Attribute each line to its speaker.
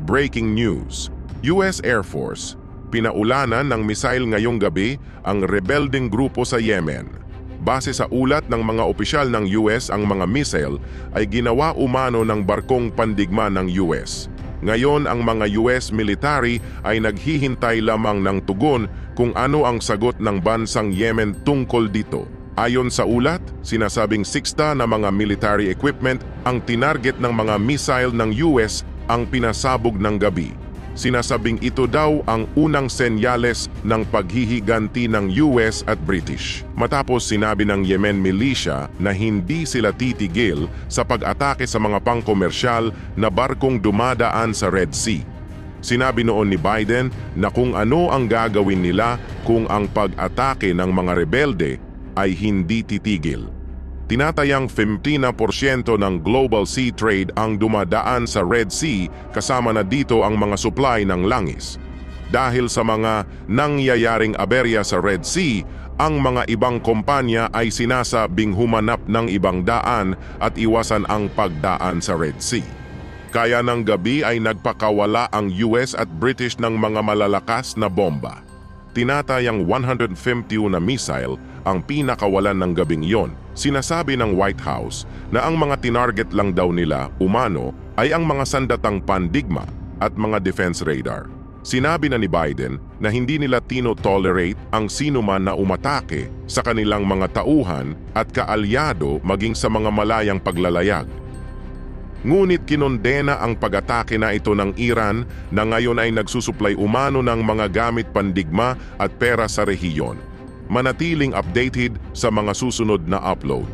Speaker 1: breaking news. US Air Force, pinaulanan ng misail ngayong gabi ang rebelding grupo sa Yemen. Base sa ulat ng mga opisyal ng US, ang mga missile ay ginawa umano ng barkong pandigma ng US. Ngayon ang mga US military ay naghihintay lamang ng tugon kung ano ang sagot ng bansang Yemen tungkol dito. Ayon sa ulat, sinasabing 60 na mga military equipment ang tinarget ng mga missile ng US ang pinasabog ng gabi. Sinasabing ito daw ang unang senyales ng paghihiganti ng US at British. Matapos sinabi ng Yemen militia na hindi sila titigil sa pag-atake sa mga pangkomersyal na barkong dumadaan sa Red Sea. Sinabi noon ni Biden na kung ano ang gagawin nila kung ang pag-atake ng mga rebelde ay hindi titigil. Tinatayang 15% ng global sea trade ang dumadaan sa Red Sea, kasama na dito ang mga supply ng langis. Dahil sa mga nangyayaring aberya sa Red Sea, ang mga ibang kumpanya ay sinasabing humanap ng ibang daan at iwasan ang pagdaan sa Red Sea. Kaya ng gabi ay nagpakawala ang US at British ng mga malalakas na bomba. Tinatayang 151 na missile ang pinakawalan ng gabing yon. Sinasabi ng White House na ang mga tinarget lang daw nila, umano, ay ang mga sandatang pandigma at mga defense radar. Sinabi na ni Biden na hindi nila tino-tolerate ang sinuman na umatake sa kanilang mga tauhan at kaalyado maging sa mga malayang paglalayag. Ngunit kinondena ang pag-atake na ito ng Iran na ngayon ay nagsusuplay umano ng mga gamit pandigma at pera sa rehiyon. Manatiling updated sa mga susunod na upload.